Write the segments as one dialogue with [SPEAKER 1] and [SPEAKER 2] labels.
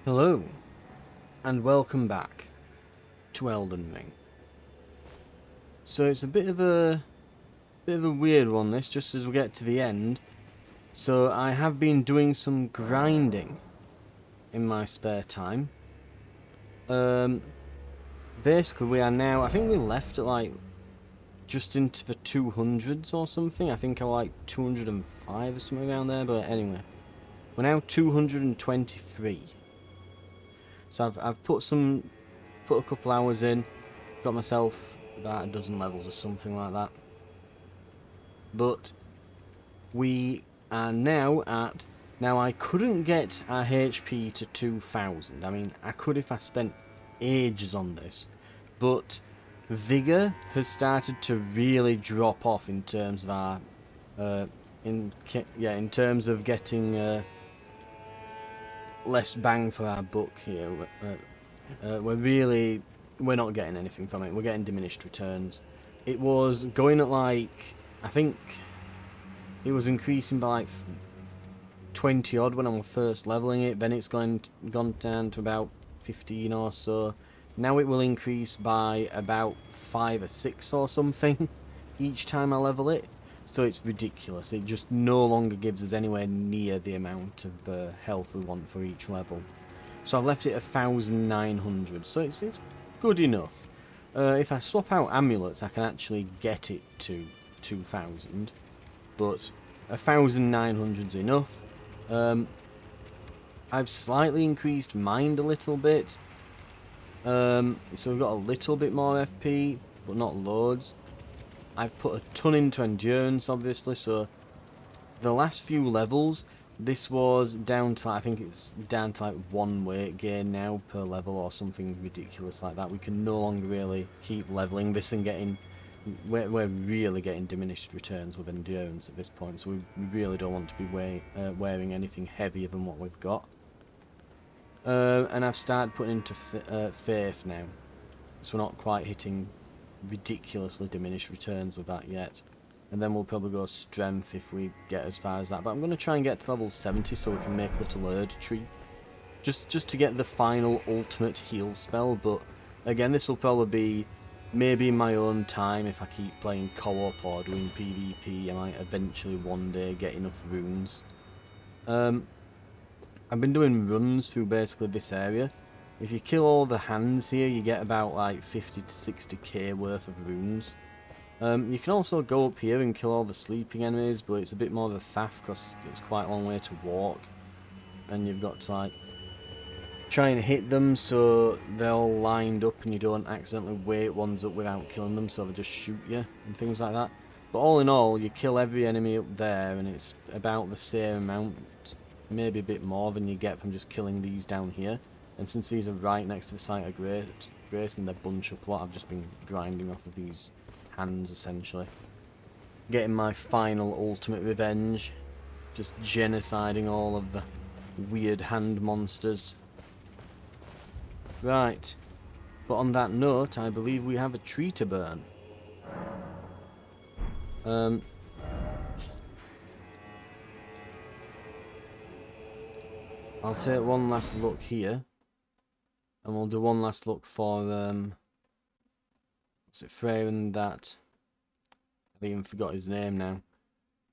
[SPEAKER 1] Hello, and welcome back to Elden Ring. So it's a bit of a weird one, this, just as we get to the end. So I have been doing some grinding in my spare time. Basically we are now, I think we left at like just into the 200s or something. I think I like 205 or something around there, but anyway. We're now 223. So I've put a couple hours in, got myself about a dozen levels or something like that. But we are now at, now I couldn't get our HP to 2000. I mean, I could if I spent ages on this, but Vigor has started to really drop off in terms of our, in terms of getting less bang for our buck here. We're not getting anything from it. We're getting diminished returns. It was going at like, I think it was increasing by like 20 odd when I was first leveling it. Then it's gone down to about 15 or so. Now it will increase by about 5 or 6 or something each time I level it. So it's ridiculous. It just no longer gives us anywhere near the amount of health we want for each level. So I've left it 1900. So it's good enough. If I swap out amulets, I can actually get it to 2000. But 1900 is enough. I've slightly increased mind a little bit. So we've got a little bit more FP, but not loads. I've put a ton into endurance, obviously, so the last few levels, this was down to, I think it's down to like 1 weight gain now per level or something ridiculous like that. We can no longer really keep leveling this and getting, we're really getting diminished returns with endurance at this point, so we really don't want to be wearing anything heavier than what we've got. And I've started putting into faith now, so we're not quite hitting ridiculously diminished returns with that yet. And then we'll probably go strength if we get as far as that. But I'm going to try and get to level 70 so we can make a little Erdtree. Just to get the final ultimate heal spell. But again, this will probably be maybe in my own time if I keep playing co-op or doing PvP. I might eventually one day get enough runes. I've been doing runs through basically this area. If you kill all the hands here, you get about like 50 to 60k worth of runes. You can also go up here and kill all the sleeping enemies, but it's a bit more of a faff because it's quite a long way to walk. And you've got to like try and hit them so they're all lined up and you don't accidentally wait ones up without killing them, so they just shoot you and things like that. But all in all, you kill every enemy up there and it's about the same amount, maybe a bit more than you get from just killing these down here. And since these are right next to the site of grace and they bunch up a lot, I've just been grinding off of these hands essentially. Getting my final ultimate revenge. Just genociding all of the weird hand monsters. Right. But on that note, I believe we have a tree to burn. I'll take one last look here. And we'll do one last look for, what's it, Freyr and that. I even forgot his name now.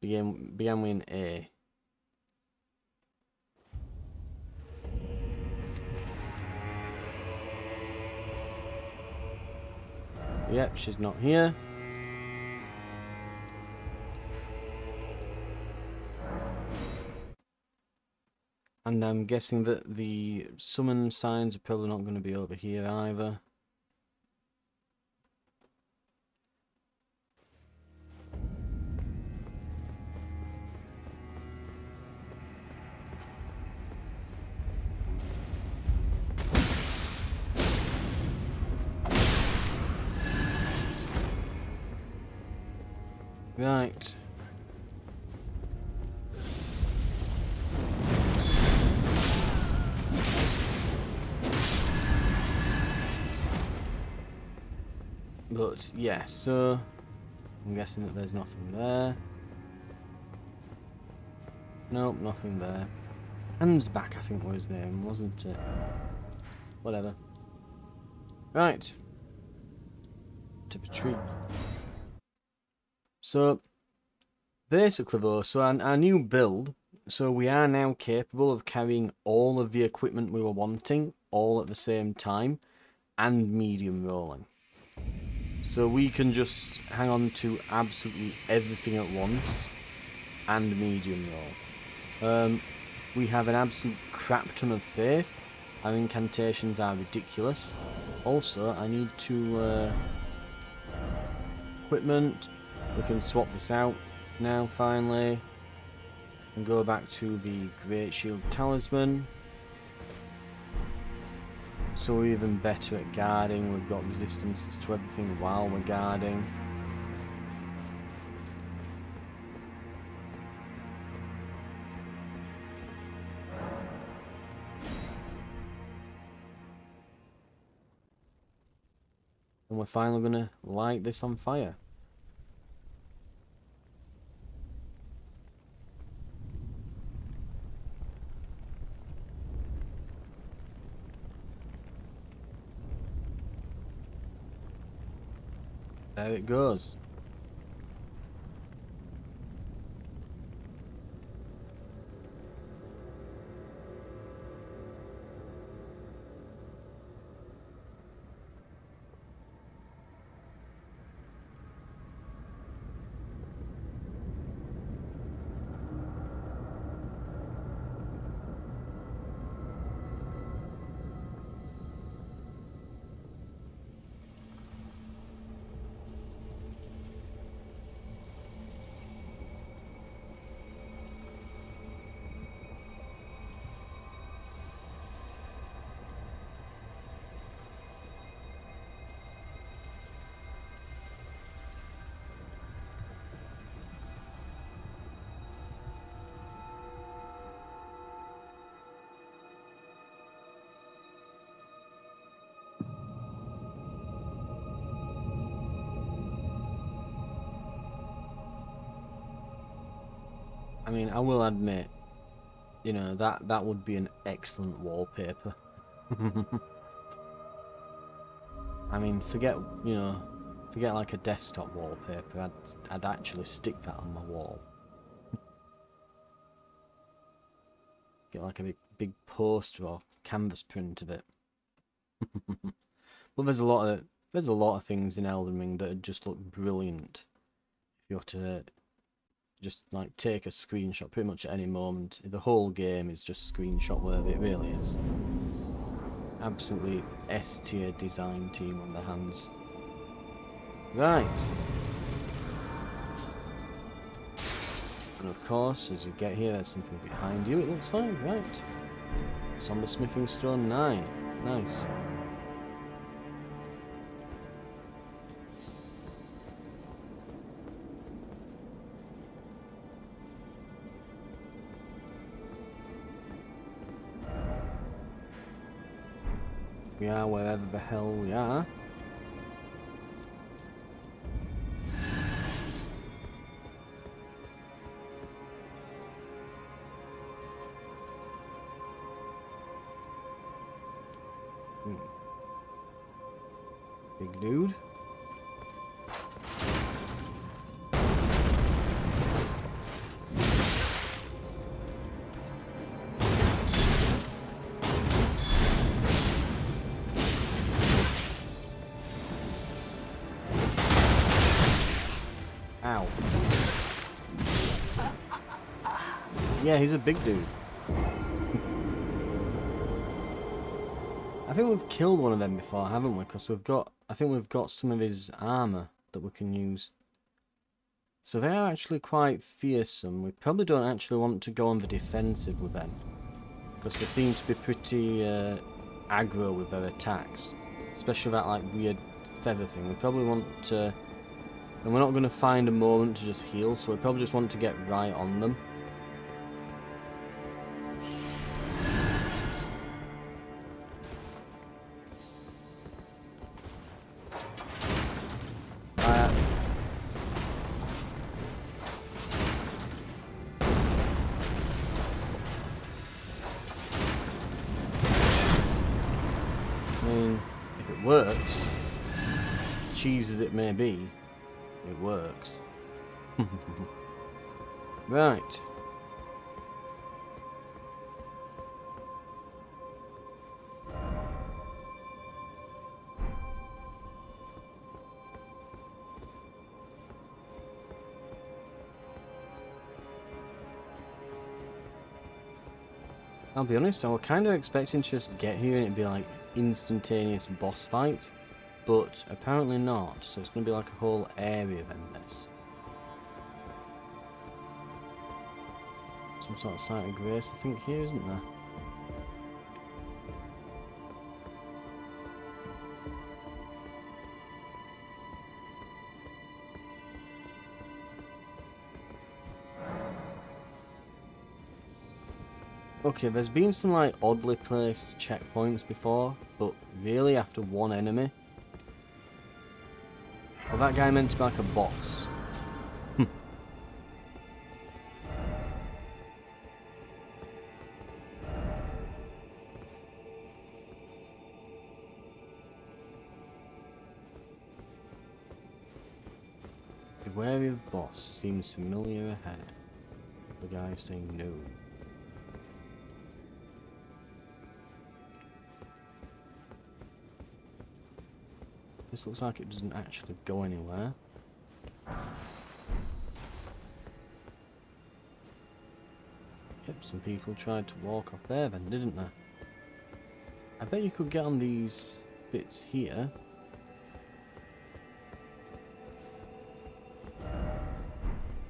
[SPEAKER 1] Began with an A. Yep, she's not here. And I'm guessing that the summon signs are probably not going to be over here either. Right. But yeah, so I'm guessing that there's nothing there. Nope, nothing there. Hansback, I think was his name, wasn't it? Whatever. Right. Tip of tree. So, basically though, so our new build, so we are now capable of carrying all of the equipment we were wanting, all at the same time, and medium rolling. So we can just hang on to absolutely everything at once, and medium roll. We have an absolute crap ton of faith. Our incantations are ridiculous. Also, I need to equipment. We can swap this out now finally, and go back to the Great Shield Talisman. So we're even better at guarding. We've got resistances to everything while we're guarding. And we're finally going to light this on fire. There it goes. I mean, I will admit, you know, that would be an excellent wallpaper. I mean, forget like a desktop wallpaper. I'd actually stick that on my wall. Get like a big poster or canvas print of it. But there's a lot of things in Elden Ring that just look brilliant. If you were to just like take a screenshot pretty much at any moment, the whole game is just screenshot worthy. It really is. Absolutely S-tier design team on their hands. Right. And of course, as you get here, there's something behind you, it looks like, right? It's on the smithing stone 9. Nice. We are wherever the hell we are. Big dude. Ow. Yeah, he's a big dude. I think we've killed one of them before, haven't we? Because I think we've got some of his armor that we can use. So they are actually quite fearsome. We probably don't actually want to go on the defensive with them, because they seem to be pretty aggro with their attacks, especially that like weird feather thing. We probably want to, and we're not going to find a moment to just heal, so we probably just want to get right on them. mean, if it works, cheese as it may be, it works. Right. I'll be honest, I was kind of expecting to just get here and it'd be like instantaneous boss fight, but apparently not, so it's going to be like a whole area then this. Some sort of site of grace I think here, isn't there? Okay, there's been some like oddly placed checkpoints before, but really after one enemy. Well, that guy meant to be like a boss. Be wary of boss, seems familiar ahead. The guy saying no. This looks like it doesn't actually go anywhere. Yep, some people tried to walk off there then, didn't they? I bet you could get on these bits here.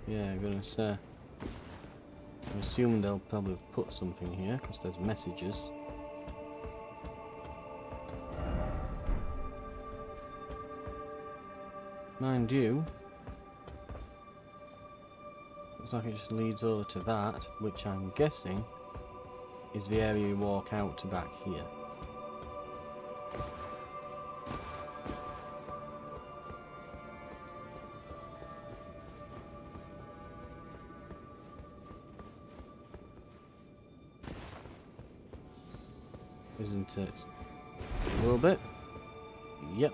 [SPEAKER 1] Yeah, I'm gonna say. I'm assuming they'll probably have put something here, because there's messages. Mind you, looks like it just leads over to that, which I'm guessing is the area you walk out to back here. Isn't it? A little bit. Yep.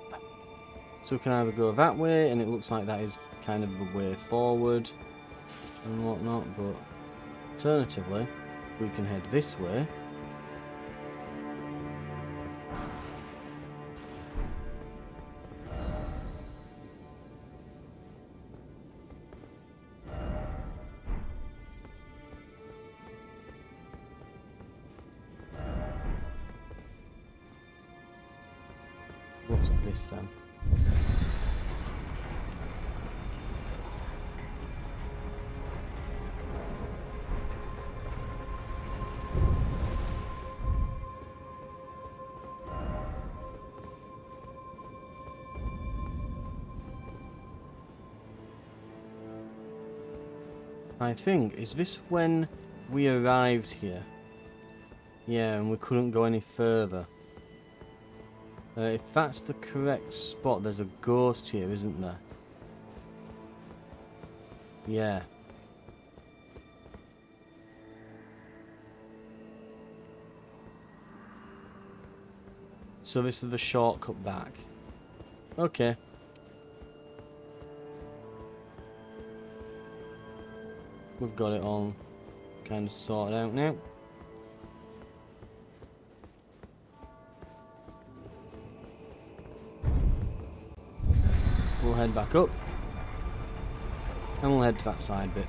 [SPEAKER 1] So we can either go that way, and it looks like that is kind of the way forward and whatnot, but alternatively we can head this way. What's this then? I think, is this when we arrived here? Yeah, and we couldn't go any further. If that's the correct spot, there's a ghost here, isn't there? Yeah. So this is the shortcut back. Okay. We've got it all kind of sorted out now. We'll head back up. And we'll head to that side bit.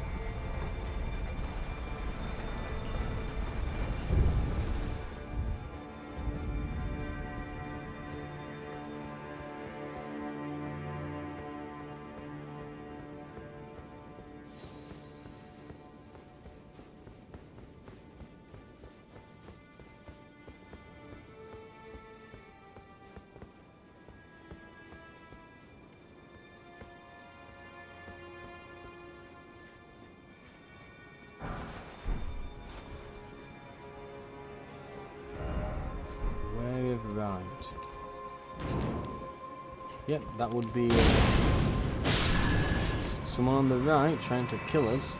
[SPEAKER 1] Right. Yep, that would be someone on the right trying to kill us.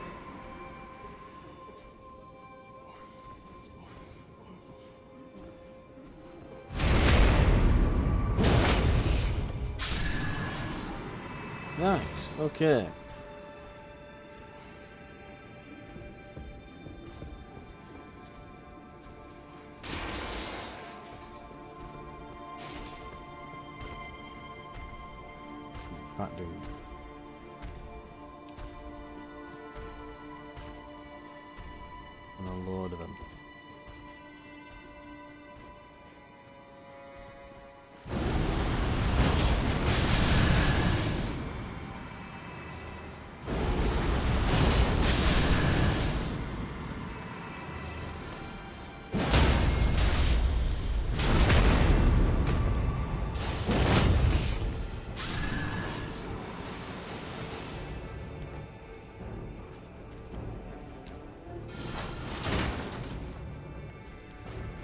[SPEAKER 1] Right, okay. Fat dude. And a load of them.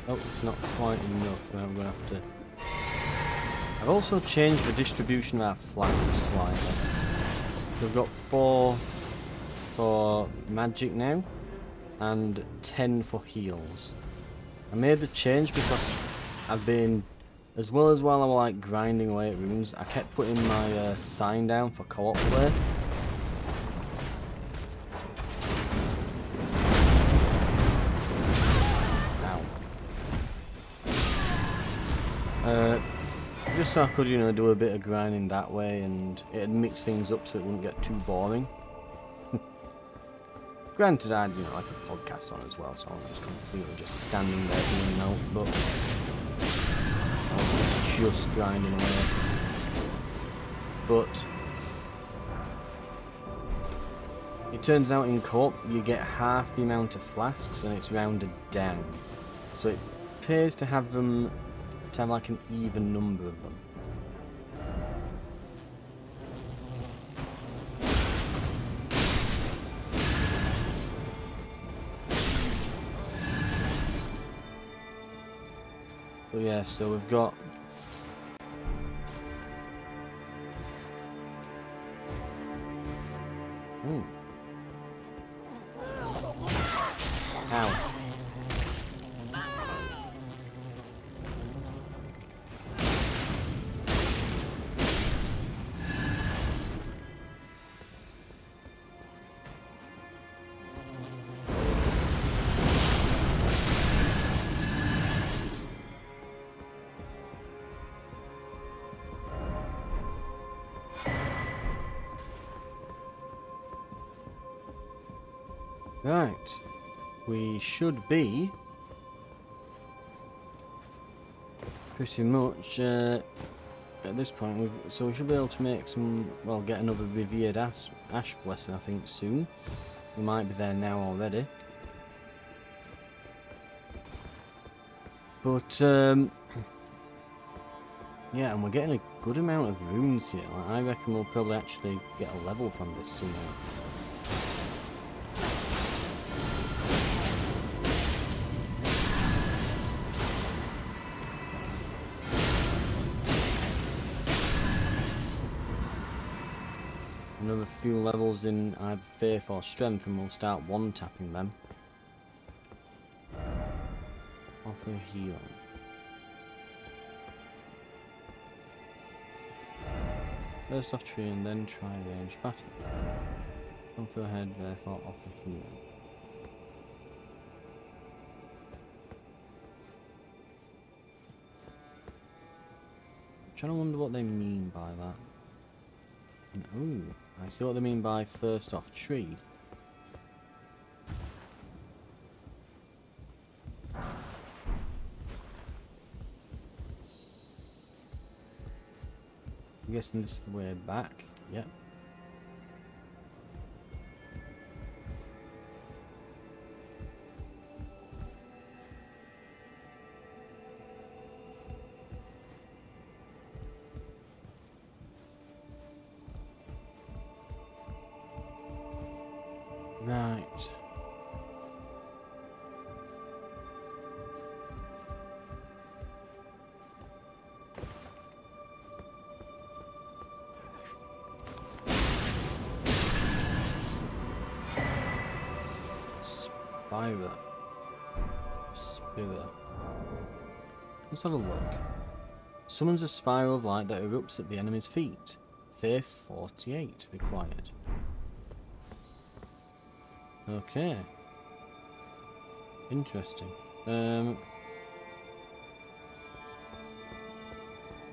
[SPEAKER 1] Oh, it's not quite enough. I'm going to have to... I've also changed the distribution of our flasks slightly. We've got 4 for magic now, and 10 for heals. I made the change because I've been, as well as while I was like grinding away at runes, I kept putting my sign down for co-op play. Just so I could, you know, do a bit of grinding that way, and it'd mix things up so it wouldn't get too boring. Granted, I had, you know, like a podcast on as well, so I was just completely just standing there doing no, but I was just grinding away. But it turns out in co-op you get half the amount of flasks, and it's rounded down, so it pays to have them. To have like an even number of them. But yeah, so we've got Ow. Right, we should be pretty much at this point. So we should be able to make some, well, get another revered ash blessing, I think, soon. We might be there now already. But yeah, and we're getting a good amount of runes here. Like, I reckon we'll probably actually get a level from this somehow. Another few levels in either faith or strength, and we'll start one-tapping them. Offer heal. First off tree and then try range battle. Come through ahead, therefore offer heal. I'm trying to wonder what they mean by that. And, ooh, I see what they mean by first off tree. I'm guessing this is the way back. Yep. Right. Spira. Let's have a look. Summons a spiral of light that erupts at the enemy's feet. Faith 48 required. Okay. Interesting. And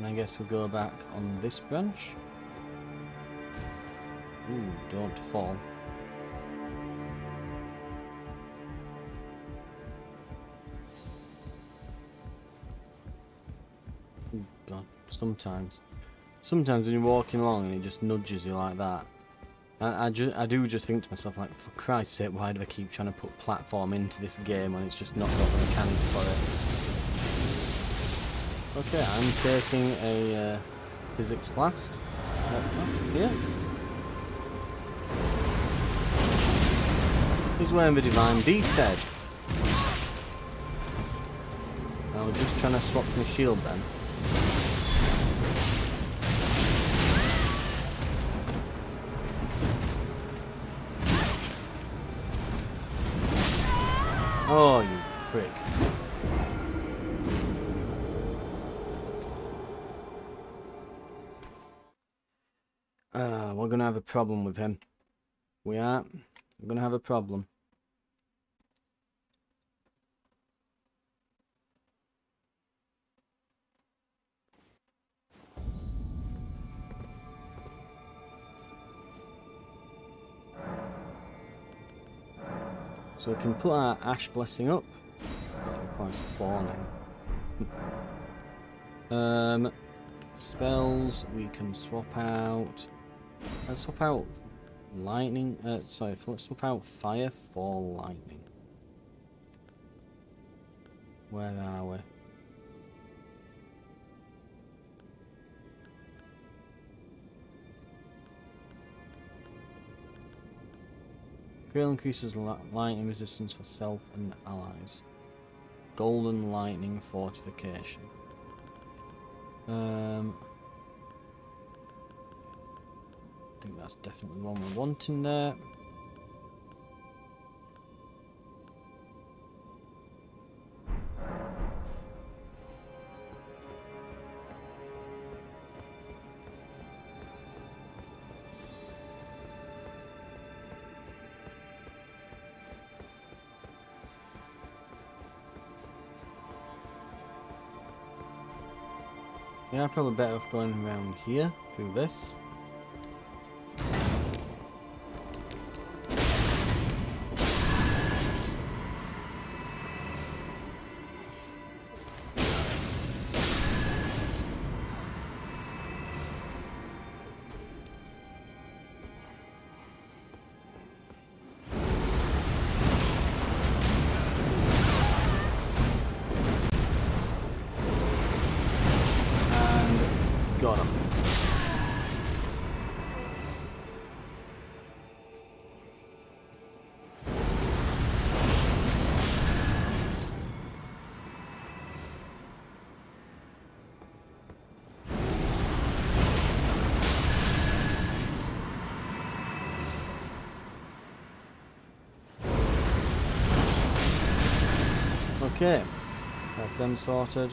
[SPEAKER 1] I guess we'll go back on this branch. Ooh, don't fall. Ooh, God, sometimes when you're walking along and it just nudges you like that, I do just think to myself, like, for Christ's sake, why do I keep trying to put platform into this game when it's just not got the mechanics for it? Okay, I'm taking a physics class here. He's wearing the Divine Beast head. I was just trying to swap my shield then. Oh, you prick. We're gonna have a problem with him. We are. We're gonna have a problem. So we can put our Ash Blessing up. That requires falling. Spells we can swap out. Let's swap out lightning. Sorry, let's swap out fire for lightning. Where are we? Grail increases lightning resistance for self and allies. Golden lightning fortification. I think that's definitely one we're wanting there. Yeah, probably better off going around here through this. Got him. Okay, that's them sorted.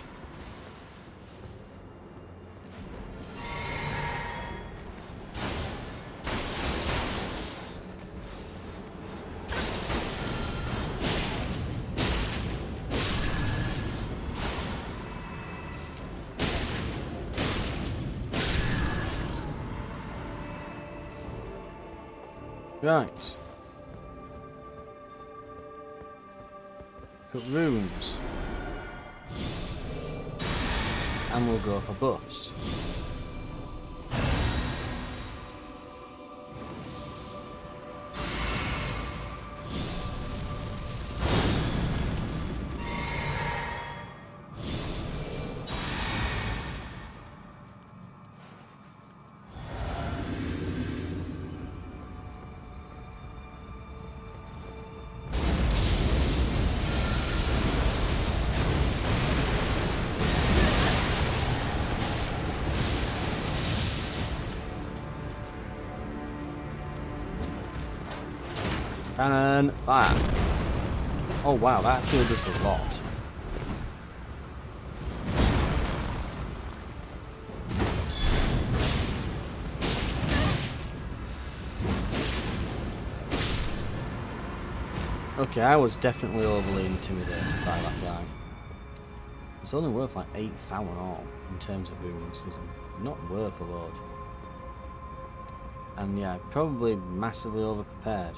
[SPEAKER 1] Right. Put runes. And we'll go for buffs. Cannon, fire. Oh wow, that actually does a lot. Okay, I was definitely overly intimidated by that guy. It's only worth like 8,000 all in terms of boons, so it's not worth a load. And yeah, probably massively overprepared.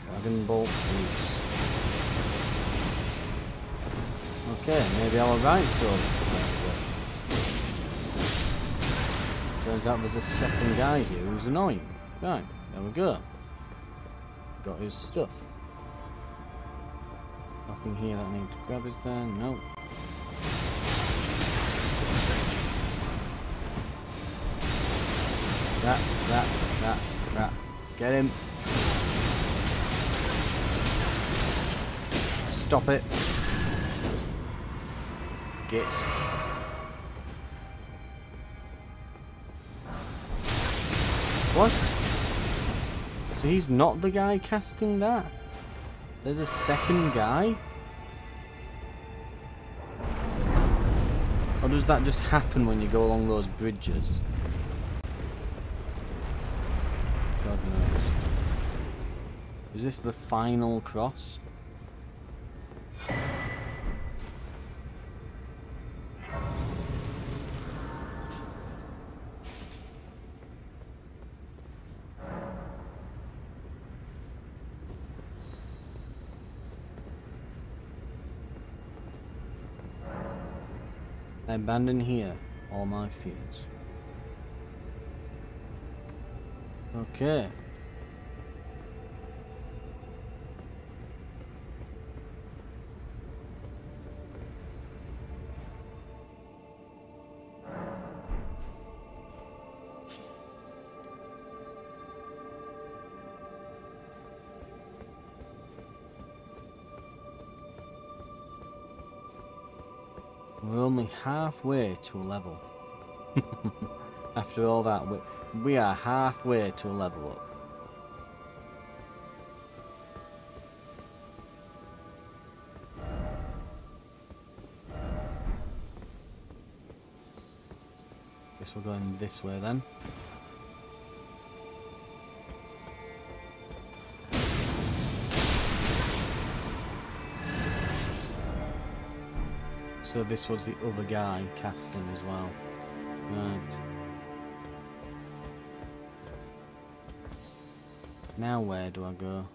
[SPEAKER 1] Dragon Bolt Boots. Okay, maybe I was right to overprepare. Turns out there's a second guy here who's annoying. Right, there we go. Got his stuff. Nothing here that I need to grab, is there? No. That. Get him. Stop it. Get. What? So he's not the guy casting that? There's a second guy? Or does that just happen when you go along those bridges? God knows. Is this the final cross? I abandon here all my fears. Okay. We're only halfway to a level. After all that, we are halfway to a level up. Guess we're going this way then. So this was the other guy casting as well. Right. Now where do I go?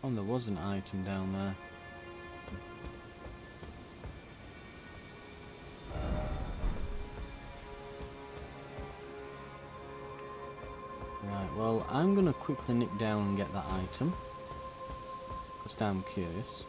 [SPEAKER 1] Oh, there was an item down there. Right, well, I'm gonna quickly nip down and get that item. Because now I'm curious.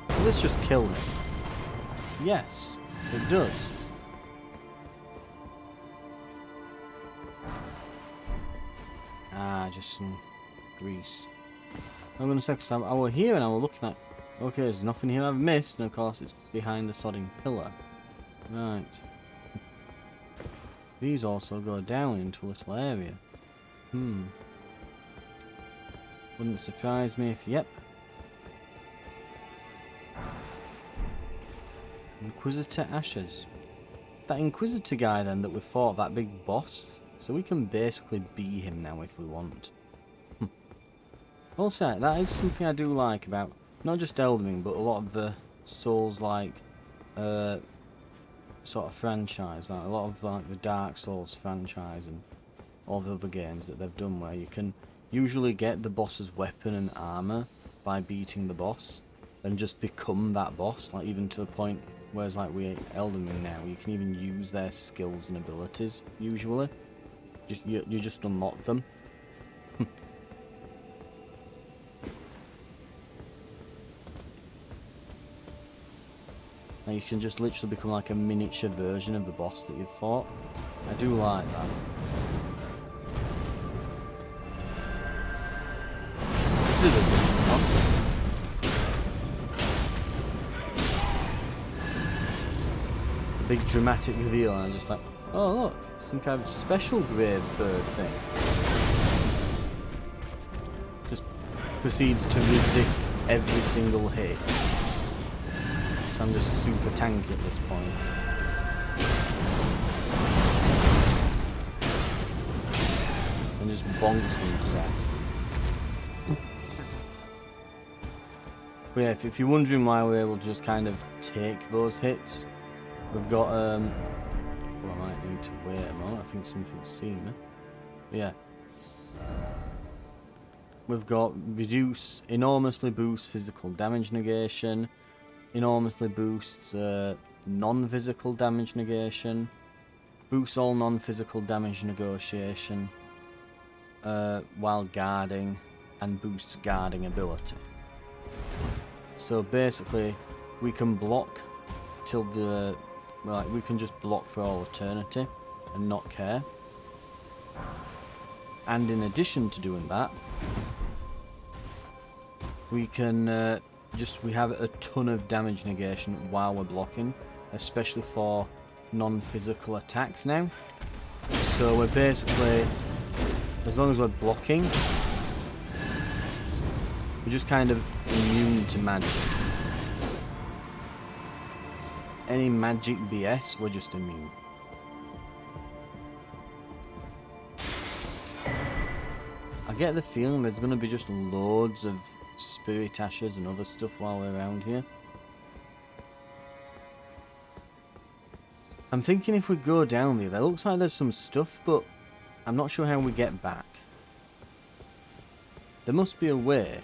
[SPEAKER 1] Will this just kill me? Yes, it does. Ah, just some grease. I'm gonna say, 'cause I was here and I was looking at. Okay, there's nothing here I've missed, and of course it's behind the sodding pillar. Right. These also go down into a little area. Wouldn't surprise me if, yep. Inquisitor Ashes. That Inquisitor guy then that we fought, that big boss. So we can basically be him now if we want. Also, that is something I do like about not just Elden Ring, but a lot of the Souls-like sort of franchise. Like a lot of like the Dark Souls franchise and all the other games that they've done, where you can usually get the boss's weapon and armor by beating the boss, and just become that boss. Like even to a point, whereas like we Elden Ring now, you can even use their skills and abilities. Usually, you just unlock them. and you can just literally become like a miniature version of the boss that you've fought. I do like that. This is a good one. Big dramatic reveal, and I'm just like, oh look, some kind of special grave bird thing. Just proceeds to resist every single hit. So I'm just super tanky at this point. And just bonks them to death. But yeah, if you're wondering why we're able to just kind of take those hits, we've got, well, I might need to wait a moment, I think something's seen me. But yeah. We've got reduce, enormously boosts physical damage negation, enormously boosts non-physical damage negation, boosts all non-physical damage negotiation, while guarding, and boosts guarding ability. So basically, we can block till the, like, we can just block for all eternity and not care. And in addition to doing that, we can we have a ton of damage negation while we're blocking, especially for non-physical attacks now. So we're basically, as long as we're blocking, we're just kind of immune to magic. Any magic BS, we're just immune. I get the feeling there's going to be just loads of spirit ashes and other stuff while we're around here. I'm thinking if we go down there looks like there's some stuff, but I'm not sure how we get back. There must be a way.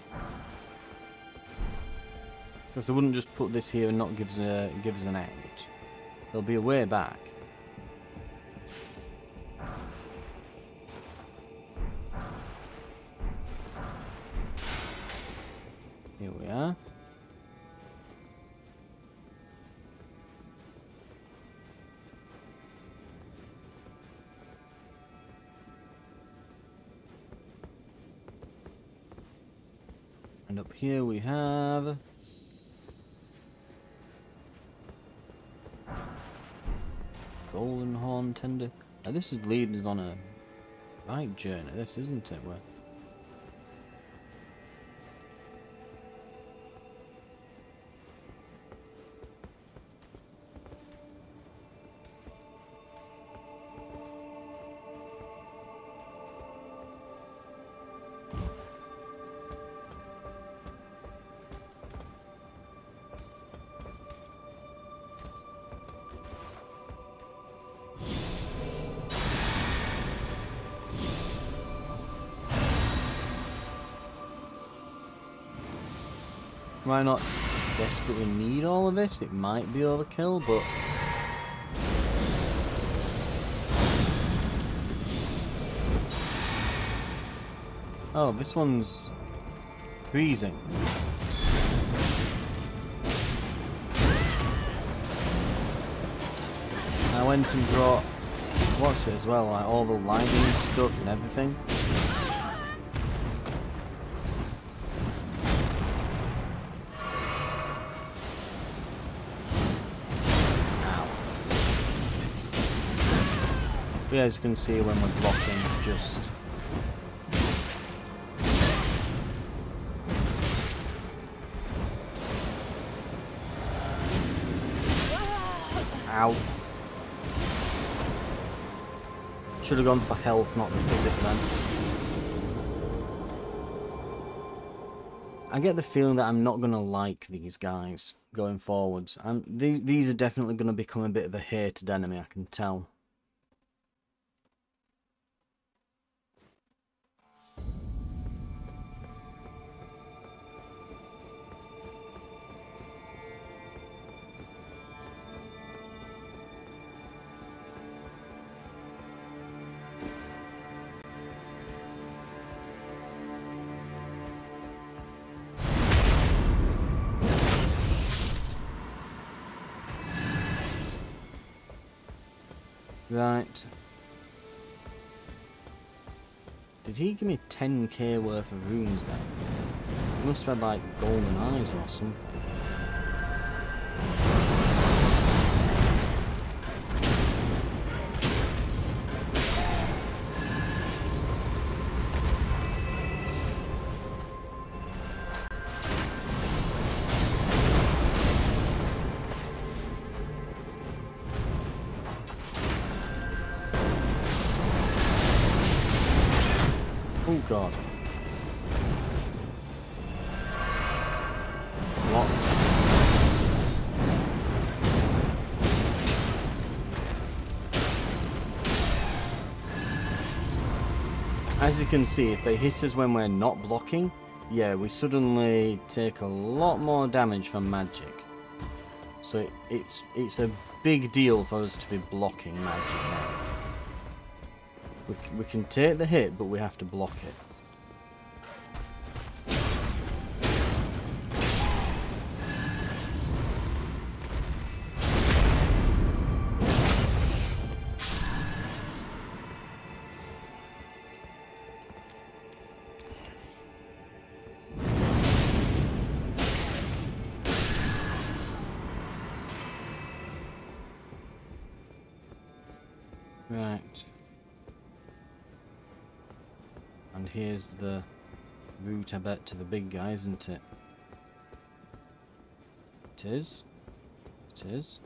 [SPEAKER 1] Because they wouldn't just put this here and not give us an out. There'll be a way back. Here we are. And up here we have Golden Horn Tender. Now this is leading us on a right journey, this isn't it? Where might not desperately need all of this, it might be overkill, but oh, this one's freezing. I went and brought, what's it as well, like all the lightning stuff and everything. Yeah, as you can see when we're blocking, just ow. Should have gone for health, not the physic then. I get the feeling that I'm not gonna like these guys going forwards. These are definitely gonna become a bit of a hated enemy, I can tell. Right. Did he give me 10k worth of runes then? He must have had like golden eyes or something. Oh god. What? As you can see, if they hit us when we're not blocking, yeah, we suddenly take a lot more damage from magic. So it's a big deal for us to be blocking magic now. We can take the hit, but we have to block it. Right. And here's the route, I bet, to the big guy, isn't it? It is. It is.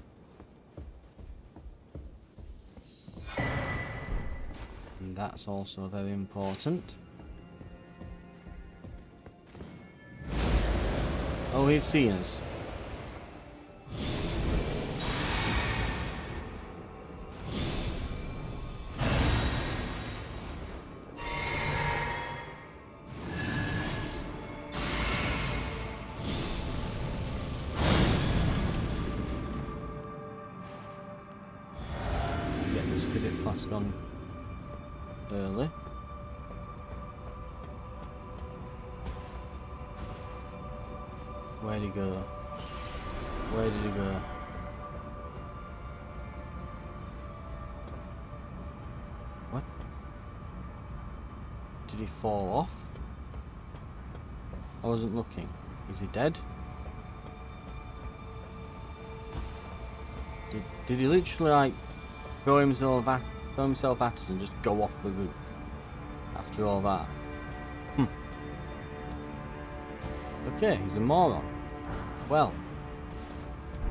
[SPEAKER 1] And that's also very important. Oh, he's seen us. Gone early. Where'd he go? Where did he go? What? Did he fall off? I wasn't looking. Is he dead? Did he literally like throw himself at us and just go off the roof after all that? Okay, he's a moron. Well,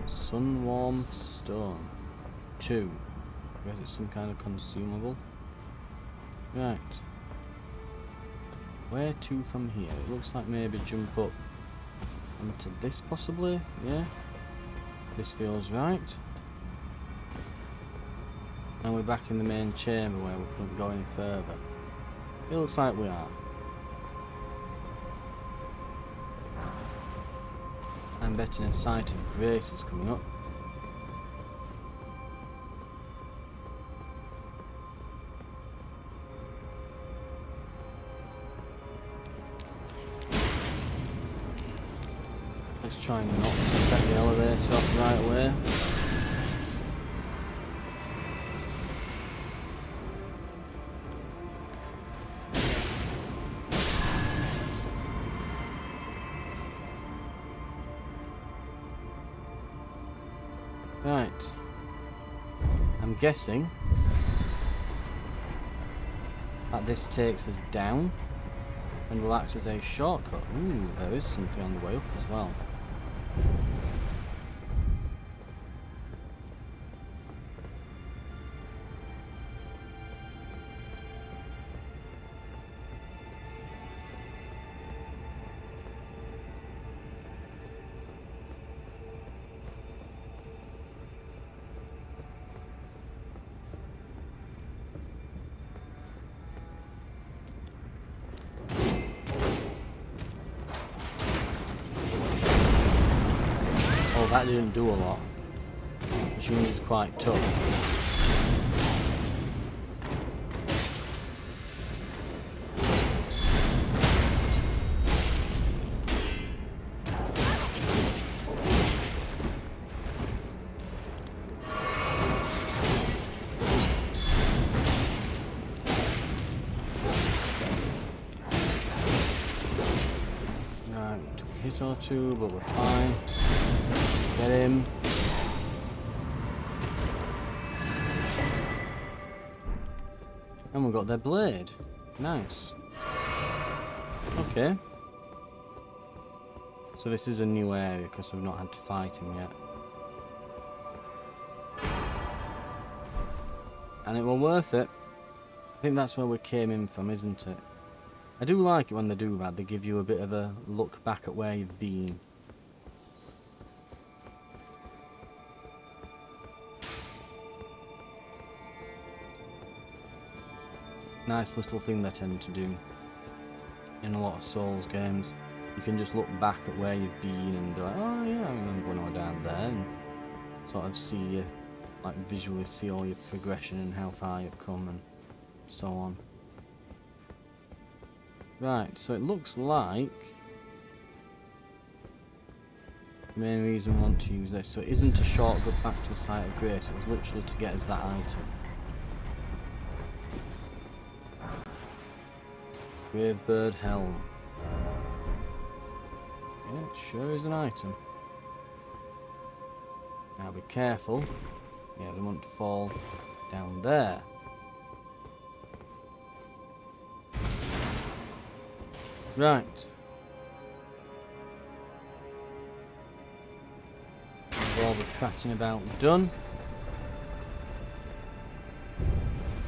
[SPEAKER 1] Sunwarm Stone 2. I guess it's some kind of consumable. Right. Where to from here? It looks like maybe jump up onto this possibly. Yeah. This feels right. And we're back in the main chamber where we couldn't go any further. It looks like we are. I'm betting a sight of grace is coming up. Let's try not to set the elevator off right away. Right, I'm guessing that this takes us down and will act as a shortcut. Ooh, there is something on the way up as well. That didn't do a lot, which means it's quite tough. hit or two, but we're fine. Get him. And we got their blade. Nice. Okay. So this is a new area because we've not had to fight him yet. And it was worth it. I think that's where we came in from, isn't it? I do like it when they do that. They give you a bit of a look back at where you've been. Nice little thing they tend to do in a lot of Souls games. You can just look back at where you've been and be like, oh yeah, I remember when I was down there, and sort of see you, like visually see all your progression and how far you've come and so on. Right, so it looks like the main reason we want to use this, so it isn't a shortcut back to a site of grace, it was literally to get us that item. Gravebird Helm. Yeah, it sure is an item. Now be careful. Yeah, we want to fall down there. Right. With all the cratting about done.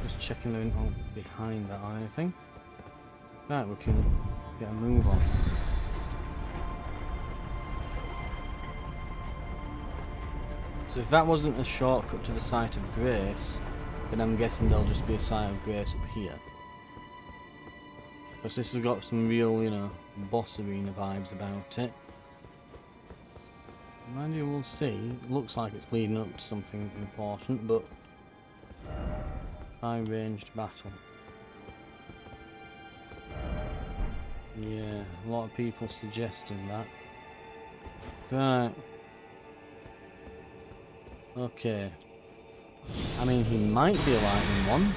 [SPEAKER 1] Just checking there isn't behind that or anything. Right, we can get a move on. So if that wasn't a shortcut to the site of grace, then I'm guessing there'll just be a site of grace up here. Because this has got some real, you know, boss arena vibes about it. Mind you, we'll see. It looks like it's leading up to something important, but high ranged battle. Yeah, a lot of people suggesting that. Right. Okay. I mean, he might be a lightning one.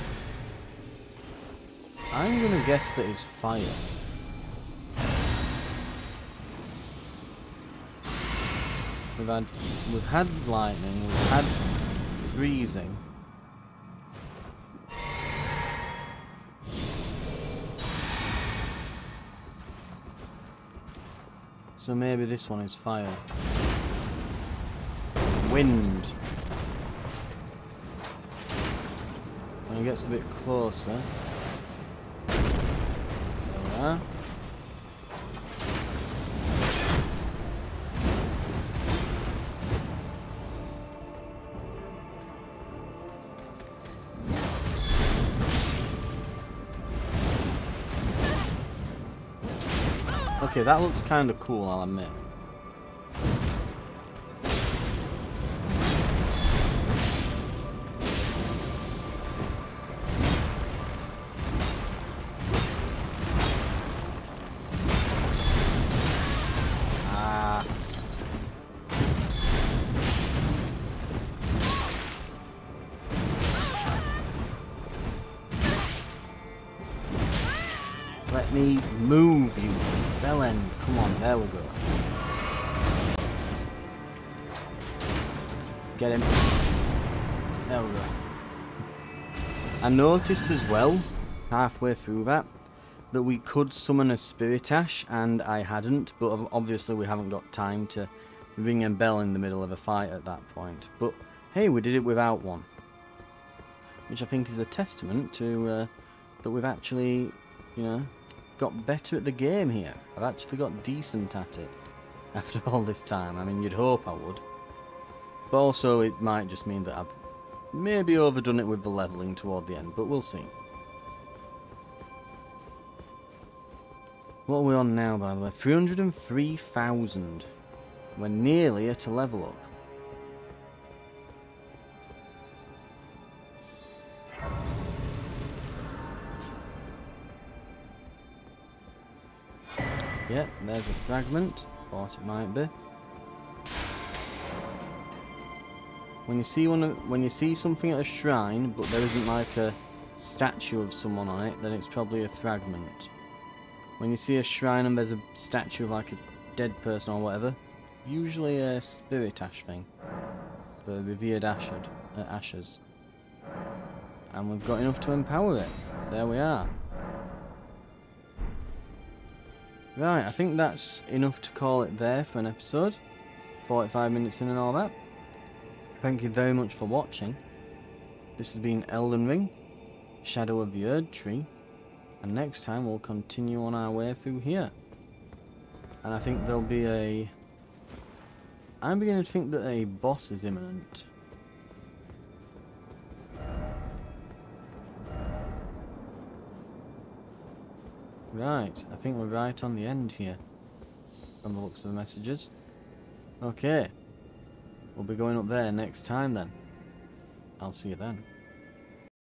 [SPEAKER 1] I'm gonna guess that he's fire. We've had lightning, we've had freezing. So maybe this one is fire. Wind. When it gets a bit closer. There we are. Okay, that looks kind of cool, I'll admit. Let me move you, bell end. Come on, there we go. Get him. There we go. I noticed as well, halfway through that we could summon a Spirit Ash, and I hadn't, but obviously we haven't got time to ring a bell in the middle of a fight at that point. But hey, we did it without one. Which I think is a testament to that we've actually, you know, got better at the game here. I've actually got decent at it after all this time. I mean, you'd hope I would. But also it might just mean that I've maybe overdone it with the levelling toward the end, but we'll see. What are we on now, by the way? 303,000. We're nearly at a level up. Yep, there's a fragment. Thought it might be. When you see something at a shrine, but there isn't like a statue of someone on it, then it's probably a fragment. When you see a shrine and there's a statue of like a dead person or whatever. Usually a spirit ash thing. The revered ashes. And we've got enough to empower it. There we are. Right, I think that's enough to call it there for an episode. 45 minutes in and all that. Thank you very much for watching. This has been Elden Ring, Shadow of the Erdtree, and next time we'll continue on our way through here. And I think there'll be a... I'm beginning to think that a boss is imminent. Right, I think we're right on the end here, from the looks of the messages. Okay, we'll be going up there next time then. I'll see you then.